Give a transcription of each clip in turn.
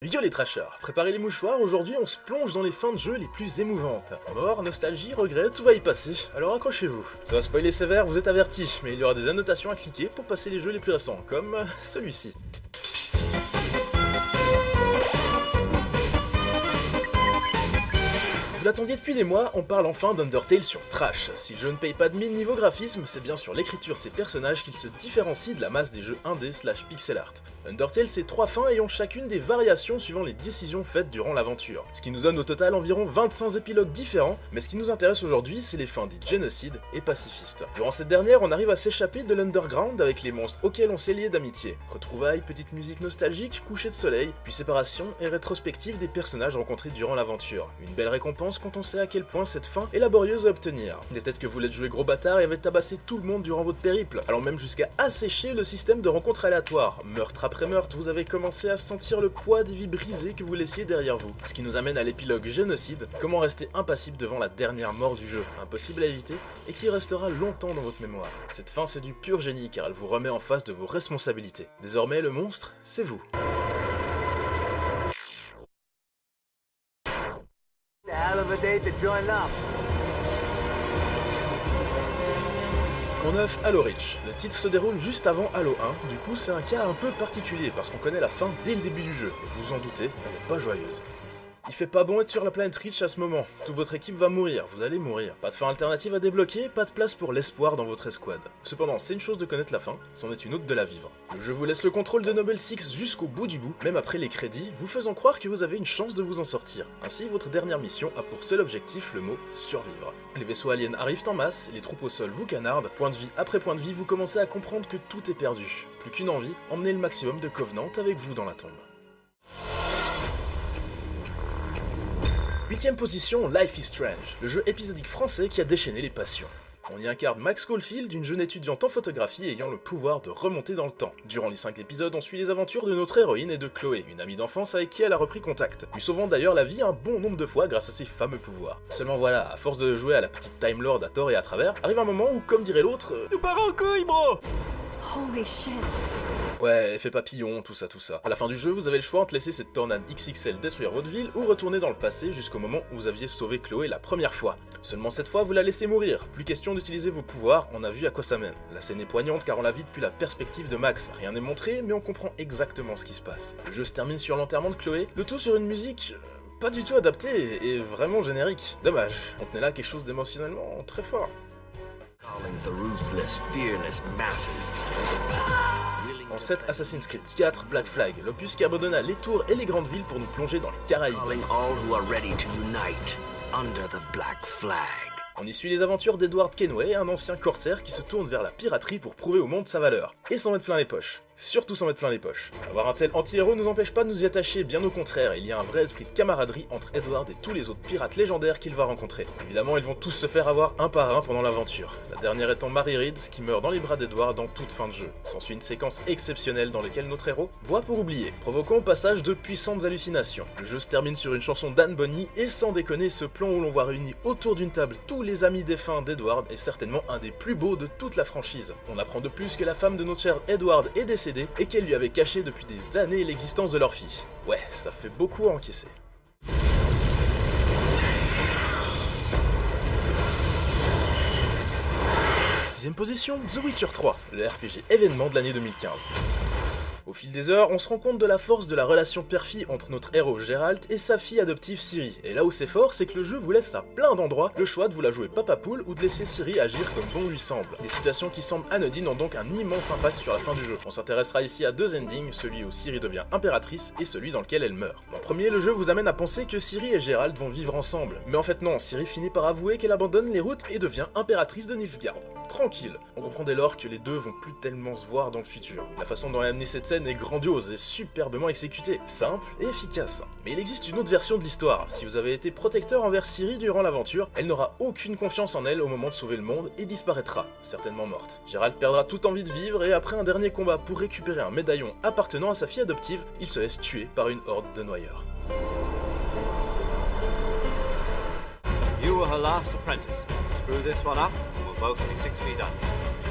Yo les trashers, préparez les mouchoirs, aujourd'hui on se plonge dans les fins de jeu les plus émouvantes. Mort, nostalgie, regret, tout va y passer, alors accrochez-vous. Ça va spoiler sévère, vous êtes avertis, mais il y aura des annotations à cliquer pour passer les jeux les plus récents, comme celui-ci. Vous l'attendiez depuis des mois, on parle enfin d'Undertale sur Trash. Si le jeu ne paye pas de mine niveau graphisme, c'est bien sur l'écriture de ses personnages qu'il se différencie de la masse des jeux indé / pixel art. Undertale, c'est 3 fins ayant chacune des variations suivant les décisions faites durant l'aventure, ce qui nous donne au total environ 25 épilogues différents, mais ce qui nous intéresse aujourd'hui, c'est les fins dites génocide et pacifistes. Durant cette dernière, on arrive à s'échapper de l'underground avec les monstres auxquels on s'est lié d'amitié. Retrouvailles, petite musique nostalgique, coucher de soleil, puis séparation et rétrospective des personnages rencontrés durant l'aventure. Une belle récompense quand on sait à quel point cette fin est laborieuse à obtenir. Peut-être que vous l'êtes joué gros bâtard et avez tabassé tout le monde durant votre périple, allant même jusqu'à assécher le système de rencontres aléatoires. Meurtre après meurtre, vous avez commencé à sentir le poids des vies brisées que vous laissiez derrière vous. Ce qui nous amène à l'épilogue génocide, comment rester impassible devant la dernière mort du jeu, impossible à éviter, et qui restera longtemps dans votre mémoire. Cette fin c'est du pur génie car elle vous remet en face de vos responsabilités. Désormais le monstre, c'est vous. En 9, Halo Reach. Le titre se déroule juste avant Halo 1, du coup c'est un cas un peu particulier parce qu'on connaît la fin dès le début du jeu, et vous vous en doutez, elle n'est pas joyeuse. Il fait pas bon être sur la planète Reach à ce moment, toute votre équipe va mourir, vous allez mourir. Pas de fin alternative à débloquer, pas de place pour l'espoir dans votre escouade. Cependant, c'est une chose de connaître la fin, c'en est une autre de la vivre. Le jeu vous laisse le contrôle de Noble Six jusqu'au bout du bout, même après les crédits, vous faisant croire que vous avez une chance de vous en sortir. Ainsi, votre dernière mission a pour seul objectif le mot survivre. Les vaisseaux aliens arrivent en masse, les troupes au sol vous canardent, point de vie après point de vie, vous commencez à comprendre que tout est perdu. Plus qu'une envie, emmenez le maximum de Covenant avec vous dans la tombe. 8ème position, Life is Strange, le jeu épisodique français qui a déchaîné les passions. On y incarne Max Caulfield, une jeune étudiante en photographie ayant le pouvoir de remonter dans le temps. Durant les 5 épisodes, on suit les aventures de notre héroïne et de Chloé, une amie d'enfance avec qui elle a repris contact, lui sauvant d'ailleurs la vie un bon nombre de fois grâce à ses fameux pouvoirs. Seulement voilà, à force de jouer à la petite Time Lord à tort et à travers, arrive un moment où, comme dirait l'autre, nous part en couille, bro! Holy shit. Ouais, effet papillon, tout ça. À la fin du jeu, vous avez le choix entre laisser cette tornade XXL détruire votre ville ou retourner dans le passé jusqu'au moment où vous aviez sauvé Chloé la première fois. Seulement cette fois, vous la laissez mourir. Plus question d'utiliser vos pouvoirs, on a vu à quoi ça mène. La scène est poignante car on la vit depuis la perspective de Max. Rien n'est montré, mais on comprend exactement ce qui se passe. Le jeu se termine sur l'enterrement de Chloé, le tout sur une musique pas du tout adaptée et vraiment générique. Dommage, on tenait là quelque chose d'émotionnellement très fort. The ruthless, fearless masses. En 7, Assassin's Creed 4, Black Flag, l'opus qui abandonna les tours et les grandes villes pour nous plonger dans les Caraïbes. Calling all who are ready to unite under the Black Flag. On y suit les aventures d'Edward Kenway, un ancien corsaire qui se tourne vers la piraterie pour prouver au monde sa valeur. Et s'en mettre plein les poches. Surtout s'en mettre plein les poches. Avoir un tel anti-héros nous empêche pas de nous y attacher, bien au contraire, il y a un vrai esprit de camaraderie entre Edward et tous les autres pirates légendaires qu'il va rencontrer. Évidemment, ils vont tous se faire avoir un par un pendant l'aventure. La dernière étant Mary Reed, qui meurt dans les bras d'Edward dans toute fin de jeu. S'ensuit une séquence exceptionnelle dans laquelle notre héros boit pour oublier, provoquant au passage de puissantes hallucinations. Le jeu se termine sur une chanson d'Anne Bonny, et sans déconner, ce plan où l'on voit réunis autour d'une table tous les amis défunts d'Edward est certainement un des plus beaux de toute la franchise. On apprend de plus que la femme de notre cher Edward est décédée, et qu'elle lui avait caché depuis des années l'existence de leur fille. Ouais, ça fait beaucoup à encaisser. Sixième position, The Witcher 3, le RPG événement de l'année 2015. Au fil des heures, on se rend compte de la force de la relation père-fille entre notre héros Geralt et sa fille adoptive Ciri. Et là où c'est fort, c'est que le jeu vous laisse à plein d'endroits le choix de vous la jouer papa poule ou de laisser Ciri agir comme bon lui semble. Des situations qui semblent anodines ont donc un immense impact sur la fin du jeu. On s'intéressera ici à 2 endings, celui où Ciri devient impératrice et celui dans lequel elle meurt. En premier, le jeu vous amène à penser que Ciri et Geralt vont vivre ensemble. Mais en fait non, Ciri finit par avouer qu'elle abandonne les routes et devient impératrice de Nilfgaard. Tranquille, on comprend dès lors que les deux vont plus tellement se voir dans le futur. La façon dont est amenée cette scène est grandiose et superbement exécutée, simple et efficace. Mais il existe une autre version de l'histoire. Si vous avez été protecteur envers Ciri durant l'aventure, elle n'aura aucune confiance en elle au moment de sauver le monde et disparaîtra, certainement morte. Geralt perdra toute envie de vivre et après un dernier combat pour récupérer un médaillon appartenant à sa fille adoptive, il se laisse tuer par une horde de noyeurs. You were her last apprentice. Screw this one up, and we'll both be 6 feet under.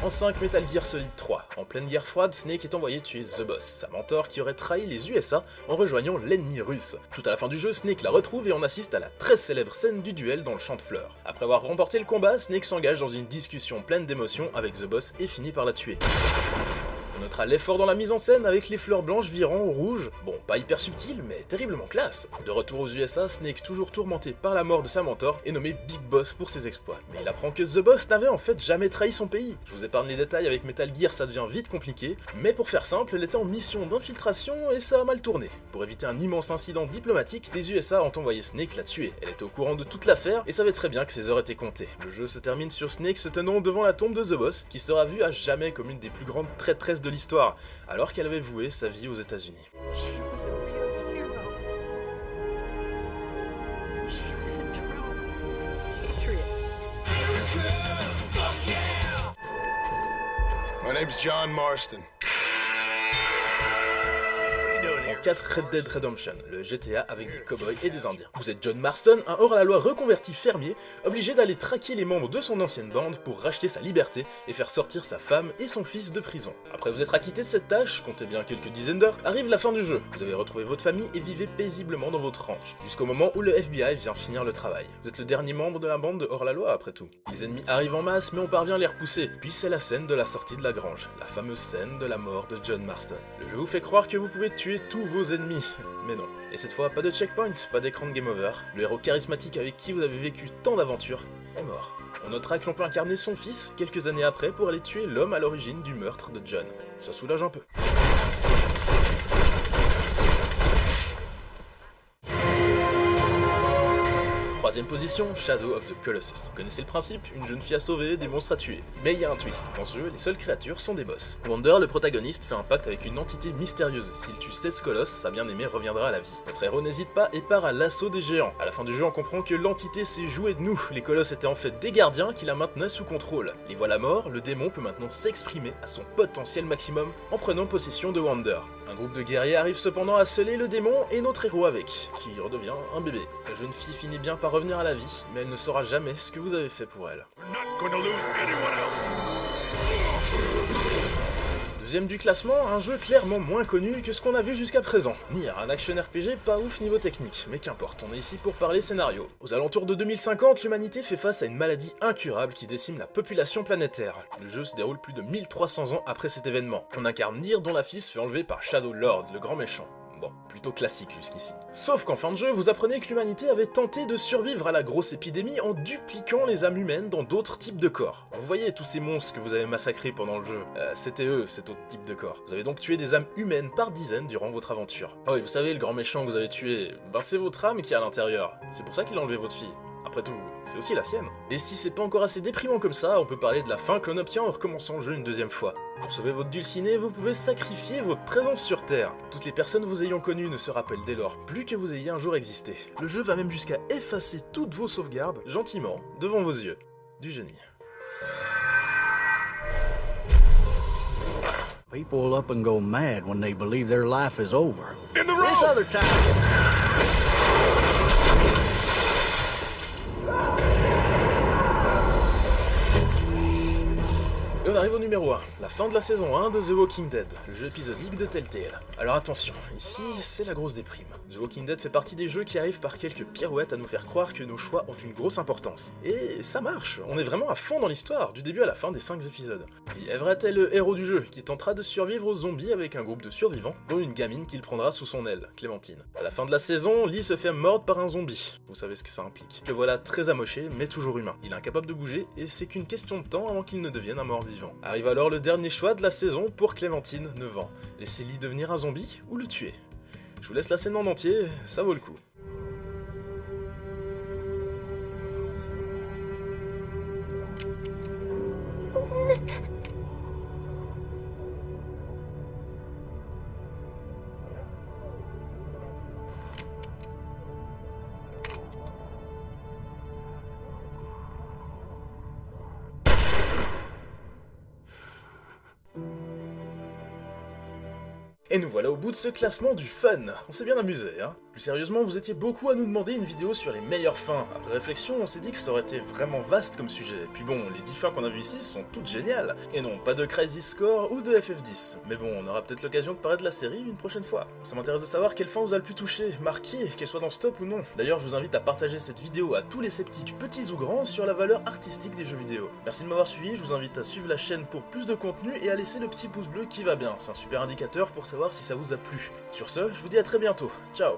En 5, Metal Gear Solid 3. En pleine guerre froide, Snake est envoyé tuer The Boss, sa mentor qui aurait trahi les USA en rejoignant l'ennemi russe. Tout à la fin du jeu, Snake la retrouve et on assiste à la très célèbre scène du duel dans le champ de fleurs. Après avoir remporté le combat, Snake s'engage dans une discussion pleine d'émotions avec The Boss et finit par la tuer. On notera l'effort dans la mise en scène avec les fleurs blanches virant au rouge. Bon, pas hyper subtil, mais terriblement classe. De retour aux USA, Snake, toujours tourmenté par la mort de sa mentor, est nommé Big Boss pour ses exploits. Mais il apprend que The Boss n'avait en fait jamais trahi son pays. Je vous épargne les détails, avec Metal Gear ça devient vite compliqué, mais pour faire simple, elle était en mission d'infiltration et ça a mal tourné. Pour éviter un immense incident diplomatique, les USA ont envoyé Snake la tuer. Elle était au courant de toute l'affaire et savait très bien que ses heures étaient comptées. Le jeu se termine sur Snake se tenant devant la tombe de The Boss, qui sera vue à jamais comme une des plus grandes traîtresses de l'histoire, alors qu'elle avait voué sa vie aux États-Unis. She was a real hero. She was a true patriot. My name's John Marston. En 4, Red Dead Redemption, le GTA avec des cowboys et des indiens. Vous êtes John Marston, un hors-la-loi reconverti fermier, obligé d'aller traquer les membres de son ancienne bande pour racheter sa liberté et faire sortir sa femme et son fils de prison. Après vous être acquitté de cette tâche, comptez bien quelques dizaines d'heures, arrive la fin du jeu. Vous avez retrouvé votre famille et vivez paisiblement dans votre ranch, jusqu'au moment où le FBI vient finir le travail. Vous êtes le dernier membre de la bande de hors-la-loi après tout. Les ennemis arrivent en masse mais on parvient à les repousser, puis c'est la scène de la sortie de la grange, la fameuse scène de la mort de John Marston. Le jeu vous fait croire que vous pouvez tuer tous vos ennemis, mais non. Et cette fois, pas de checkpoint, pas d'écran de game over. Le héros charismatique avec qui vous avez vécu tant d'aventures est mort. On notera que l'on peut incarner son fils quelques années après pour aller tuer l'homme à l'origine du meurtre de John. Ça soulage un peu. Troisième position, Shadow of the Colossus. Vous connaissez le principe, une jeune fille à sauver, des monstres à tuer. Mais il y a un twist, dans ce jeu, les seules créatures sont des boss. Wander, le protagoniste, fait un pacte avec une entité mystérieuse. S'il tue 16 colosses, sa bien-aimée reviendra à la vie. Notre héros n'hésite pas et part à l'assaut des géants. À la fin du jeu, on comprend que l'entité s'est jouée de nous. Les colosses étaient en fait des gardiens qui la maintenaient sous contrôle. Les voilà morts, le démon peut maintenant s'exprimer à son potentiel maximum en prenant possession de Wander. Un groupe de guerriers arrive cependant à sceller le démon et notre héros avec, qui redevient un bébé. La jeune fille finit bien par revenir à la vie, mais elle ne saura jamais ce que vous avez fait pour elle. Deuxième du classement, un jeu clairement moins connu que ce qu'on a vu jusqu'à présent. Nier, un action RPG pas ouf niveau technique, mais qu'importe, on est ici pour parler scénario. Aux alentours de 2050, l'humanité fait face à une maladie incurable qui décime la population planétaire. Le jeu se déroule plus de 1300 ans après cet événement. On incarne Nier dont la fille se fait enlever par Shadow Lord, le grand méchant. Bon, plutôt classique jusqu'ici. Sauf qu'en fin de jeu, vous apprenez que l'humanité avait tenté de survivre à la grosse épidémie en dupliquant les âmes humaines dans d'autres types de corps. Vous voyez tous ces monstres que vous avez massacrés pendant le jeu, c'était eux, cet autre type de corps. Vous avez donc tué des âmes humaines par dizaines durant votre aventure. Oh et vous savez, le grand méchant que vous avez tué, ben c'est votre âme qui est à l'intérieur. C'est pour ça qu'il a enlevé votre fille. Après tout, c'est aussi la sienne. Et si c'est pas encore assez déprimant comme ça, on peut parler de la fin que l'on obtient en recommençant le jeu une deuxième fois. Pour sauver votre dulcinée, vous pouvez sacrifier votre présence sur Terre. Toutes les personnes vous ayant connues ne se rappellent dès lors plus que vous ayez un jour existé. Le jeu va même jusqu'à effacer toutes vos sauvegardes, gentiment, devant vos yeux. Du génie. People up and go mad when they believe their life is over. In the This road! other time. Et on arrive au numéro 1, la fin de la saison 1 de The Walking Dead, le jeu épisodique de Telltale. Alors attention, ici c'est la grosse déprime. The Walking Dead fait partie des jeux qui arrivent par quelques pirouettes à nous faire croire que nos choix ont une grosse importance. Et ça marche, on est vraiment à fond dans l'histoire, du début à la fin des 5 épisodes. Et Everett est le héros du jeu, qui tentera de survivre aux zombies avec un groupe de survivants, dont une gamine qu'il prendra sous son aile, Clémentine. À la fin de la saison, Lee se fait mordre par un zombie, vous savez ce que ça implique. Le voilà très amoché, mais toujours humain. Il est incapable de bouger, et c'est qu'une question de temps avant qu'il ne devienne un mort-vivant. Arrive alors le dernier choix de la saison pour Clémentine, 9 ans. Laisser Lee devenir un zombie ou le tuer? Je vous laisse la scène en entier, ça vaut le coup. Et Et nous voilà au bout de ce classement du fun. On s'est bien amusé, hein. Plus sérieusement, vous étiez beaucoup à nous demander une vidéo sur les meilleures fins. Après réflexion, on s'est dit que ça aurait été vraiment vaste comme sujet. Puis bon, les 10 fins qu'on a vues ici sont toutes géniales. Et non, pas de Crisis Core ou de FF10. Mais bon, on aura peut-être l'occasion de parler de la série une prochaine fois. Ça m'intéresse de savoir quelle fin vous a le plus touché, marqué, qu'elle soit dans ce top ou non. D'ailleurs, je vous invite à partager cette vidéo à tous les sceptiques, petits ou grands, sur la valeur artistique des jeux vidéo. Merci de m'avoir suivi, je vous invite à suivre la chaîne pour plus de contenu et à laisser le petit pouce bleu qui va bien. C'est un super indicateur pour savoir si ça vous a plu. Sur ce, je vous dis à très bientôt. Ciao.